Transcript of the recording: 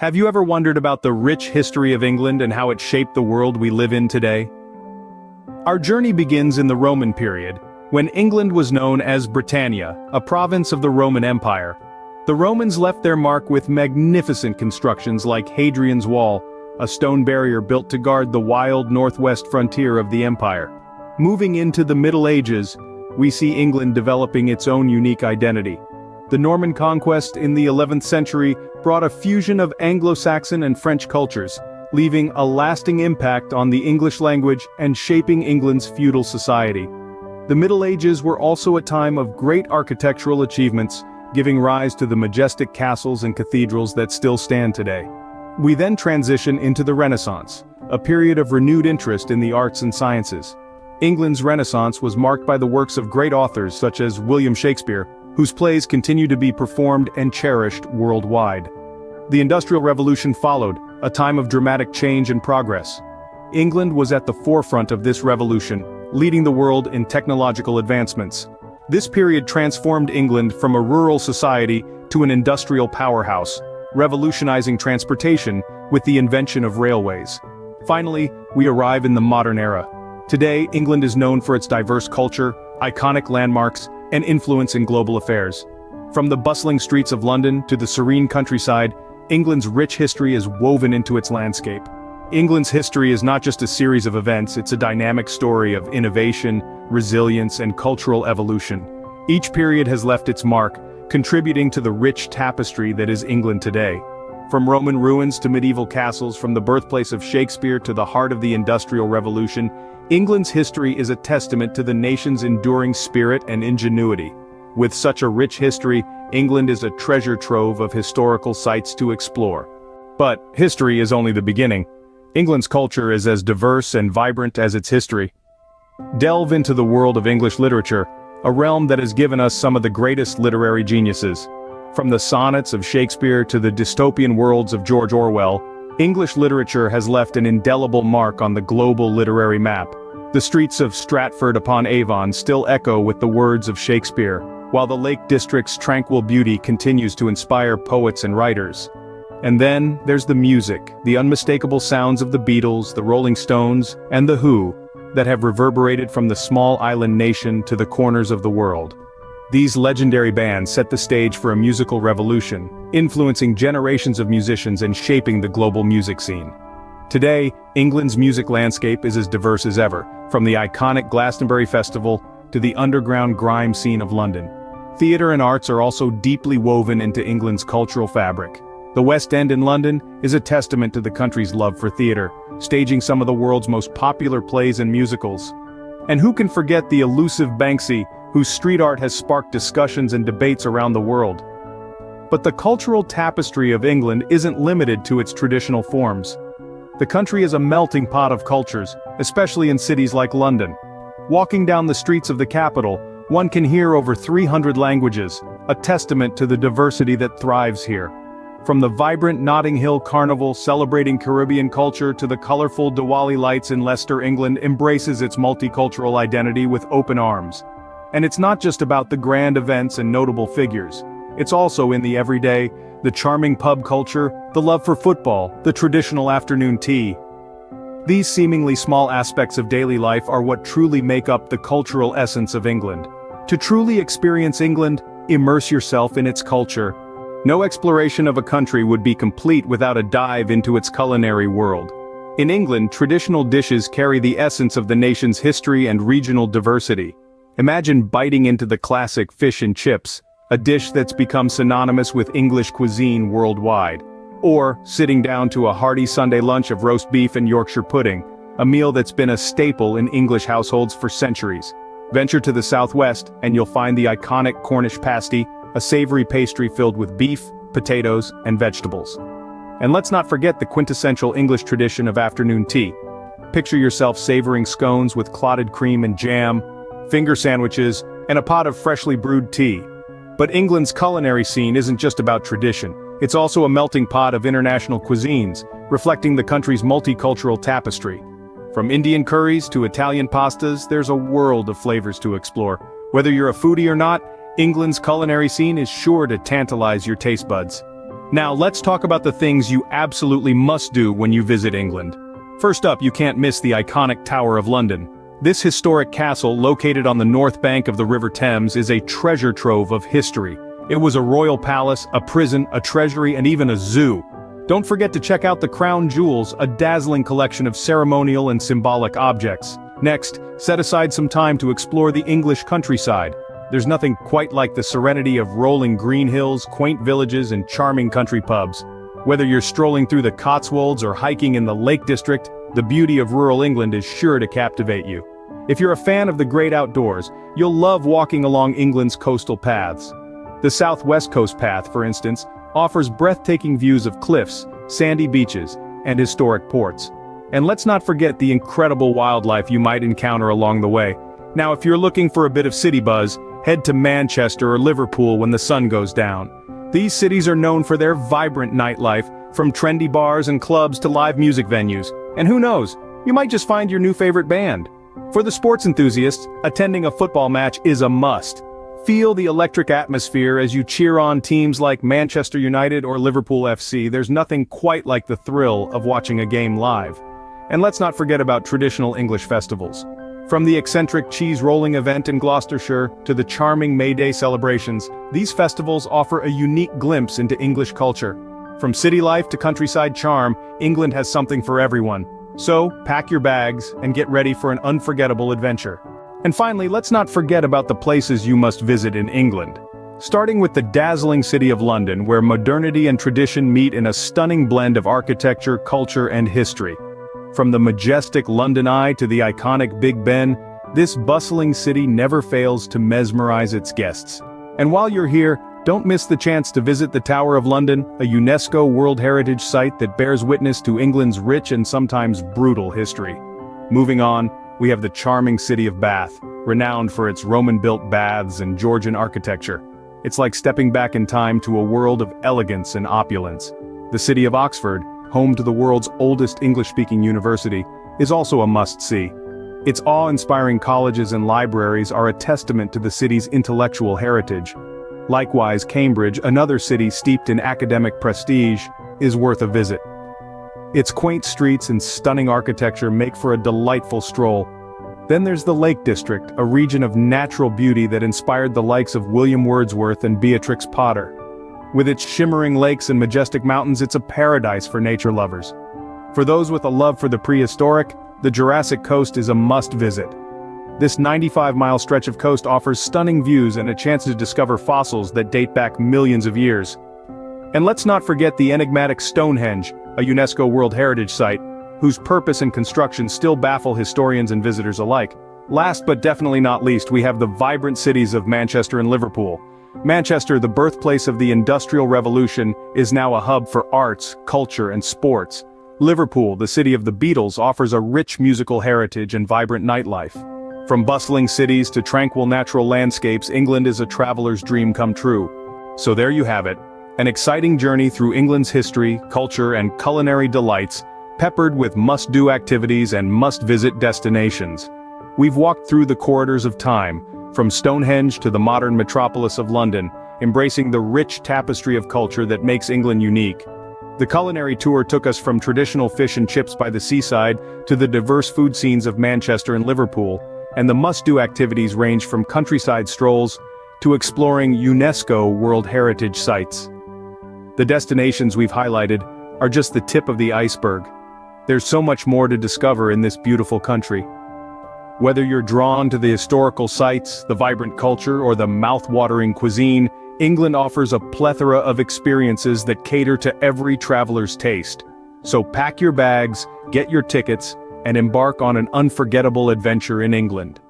Have you ever wondered about the rich history of England and how it shaped the world we live in today? Our journey begins in the Roman period, when England was known as Britannia, a province of the Roman Empire. The Romans left their mark with magnificent constructions like Hadrian's Wall, a stone barrier built to guard the wild northwest frontier of the empire. Moving into the Middle Ages, we see England developing its own unique identity. The Norman conquest in the 11th century brought a fusion of Anglo-Saxon and French cultures, leaving a lasting impact on the English language and shaping England's feudal society. The Middle Ages were also a time of great architectural achievements, giving rise to the majestic castles and cathedrals that still stand today. We then transition into the Renaissance, a period of renewed interest in the arts and sciences. England's Renaissance was marked by the works of great authors such as William Shakespeare, whose plays continue to be performed and cherished worldwide. The Industrial Revolution followed, a time of dramatic change and progress. England was at the forefront of this revolution, leading the world in technological advancements. This period transformed England from a rural society to an industrial powerhouse, revolutionizing transportation with the invention of railways. Finally, we arrive in the modern era. Today, England is known for its diverse culture, iconic landmarks, and influence in global affairs. From the bustling streets of London to the serene countryside, England's rich history is woven into its landscape. England's history is not just a series of events, it's a dynamic story of innovation, resilience, and cultural evolution. Each period has left its mark, contributing to the rich tapestry that is England today. From Roman ruins to medieval castles, from the birthplace of Shakespeare to the heart of the Industrial Revolution, England's history is a testament to the nation's enduring spirit and ingenuity. With such a rich history, England is a treasure trove of historical sites to explore. But history is only the beginning. England's culture is as diverse and vibrant as its history. Delve into the world of English literature, a realm that has given us some of the greatest literary geniuses. From the sonnets of Shakespeare to the dystopian worlds of George Orwell, English literature has left an indelible mark on the global literary map. The streets of Stratford-upon-Avon still echo with the words of Shakespeare, while the Lake District's tranquil beauty continues to inspire poets and writers. And then, there's the music, the unmistakable sounds of the Beatles, the Rolling Stones, and the Who, that have reverberated from the small island nation to the corners of the world. These legendary bands set the stage for a musical revolution, influencing generations of musicians and shaping the global music scene. Today, England's music landscape is as diverse as ever, from the iconic Glastonbury Festival to the underground grime scene of London. Theatre and arts are also deeply woven into England's cultural fabric. The West End in London is a testament to the country's love for theatre, staging some of the world's most popular plays and musicals. And who can forget the elusive Banksy, whose street art has sparked discussions and debates around the world. But the cultural tapestry of England isn't limited to its traditional forms. The country is a melting pot of cultures, especially in cities like London. Walking down the streets of the capital, one can hear over 300 languages, a testament to the diversity that thrives here. From the vibrant Notting Hill Carnival celebrating Caribbean culture to the colorful Diwali lights in Leicester, England embraces its multicultural identity with open arms. And it's not just about the grand events and notable figures. It's also in the everyday, the charming pub culture, the love for football, the traditional afternoon tea. These seemingly small aspects of daily life are what truly make up the cultural essence of England. To truly experience England, immerse yourself in its culture. No exploration of a country would be complete without a dive into its culinary world. In England, traditional dishes carry the essence of the nation's history and regional diversity. Imagine biting into the classic fish and chips, a dish that's become synonymous with English cuisine worldwide. Or sitting down to a hearty Sunday lunch of roast beef and Yorkshire pudding, a meal that's been a staple in English households for centuries. Venture to the southwest, and you'll find the iconic Cornish pasty, a savory pastry filled with beef, potatoes, and vegetables. And let's not forget the quintessential English tradition of afternoon tea. Picture yourself savoring scones with clotted cream and jam, finger sandwiches, and a pot of freshly brewed tea. But England's culinary scene isn't just about tradition, it's also a melting pot of international cuisines, reflecting the country's multicultural tapestry. From Indian curries to Italian pastas, there's a world of flavors to explore. Whether you're a foodie or not, England's culinary scene is sure to tantalize your taste buds. Now let's talk about the things you absolutely must do when you visit England. First up, you can't miss the iconic Tower of London. This historic castle, located on the north bank of the River Thames, is a treasure trove of history. It was a royal palace, a prison, a treasury, and even a zoo. Don't forget to check out the crown jewels, a dazzling collection of ceremonial and symbolic objects. Next, set aside some time to explore the English countryside. There's nothing quite like the serenity of rolling green hills, quaint villages, and charming country pubs. Whether you're strolling through the Cotswolds or hiking in the Lake District, the beauty of rural England is sure to captivate you. If you're a fan of the great outdoors, you'll love walking along England's coastal paths. The South West Coast Path, for instance, offers breathtaking views of cliffs, sandy beaches, and historic ports. And let's not forget the incredible wildlife you might encounter along the way. Now, if you're looking for a bit of city buzz, head to Manchester or Liverpool when the sun goes down. These cities are known for their vibrant nightlife, from trendy bars and clubs to live music venues. And who knows, you might just find your new favorite band. For the sports enthusiasts, attending a football match is a must. Feel the electric atmosphere as you cheer on teams like Manchester United or Liverpool FC. There's nothing quite like the thrill of watching a game live. And let's not forget about traditional English festivals. From the eccentric cheese rolling event in Gloucestershire to the charming May Day celebrations, these festivals offer a unique glimpse into English culture. From city life to countryside charm, England has something for everyone. So, pack your bags and get ready for an unforgettable adventure. And finally, let's not forget about the places you must visit in England. Starting with the dazzling city of London, where modernity and tradition meet in a stunning blend of architecture, culture, and history. From the majestic London Eye to the iconic Big Ben, this bustling city never fails to mesmerize its guests. And while you're here, don't miss the chance to visit the Tower of London, a UNESCO World Heritage Site that bears witness to England's rich and sometimes brutal history. Moving on, we have the charming city of Bath, renowned for its Roman-built baths and Georgian architecture. It's like stepping back in time to a world of elegance and opulence. The city of Oxford, home to the world's oldest English-speaking university, is also a must-see. Its awe-inspiring colleges and libraries are a testament to the city's intellectual heritage. Likewise, Cambridge, another city steeped in academic prestige, is worth a visit. Its quaint streets and stunning architecture make for a delightful stroll. Then there's the Lake District, a region of natural beauty that inspired the likes of William Wordsworth and Beatrix Potter. With its shimmering lakes and majestic mountains, it's a paradise for nature lovers. For those with a love for the prehistoric, the Jurassic Coast is a must-visit. This 95-mile stretch of coast offers stunning views and a chance to discover fossils that date back millions of years. And let's not forget the enigmatic Stonehenge, a UNESCO World Heritage Site, whose purpose and construction still baffle historians and visitors alike. Last but definitely not least, we have the vibrant cities of Manchester and Liverpool. Manchester, the birthplace of the Industrial Revolution, is now a hub for arts, culture, and sports. Liverpool, the city of the Beatles, offers a rich musical heritage and vibrant nightlife. From bustling cities to tranquil natural landscapes, England is a traveler's dream come true. So there you have it, an exciting journey through England's history, culture, and culinary delights, peppered with must-do activities and must-visit destinations. We've walked through the corridors of time, from Stonehenge to the modern metropolis of London, embracing the rich tapestry of culture that makes England unique. The culinary tour took us from traditional fish and chips by the seaside to the diverse food scenes of Manchester and Liverpool, and the must-do activities range from countryside strolls to exploring UNESCO World Heritage Sites. The destinations we've highlighted are just the tip of the iceberg. There's so much more to discover in this beautiful country. Whether you're drawn to the historical sites, the vibrant culture, or the mouth-watering cuisine, England offers a plethora of experiences that cater to every traveler's taste. So pack your bags, get your tickets, and embark on an unforgettable adventure in England.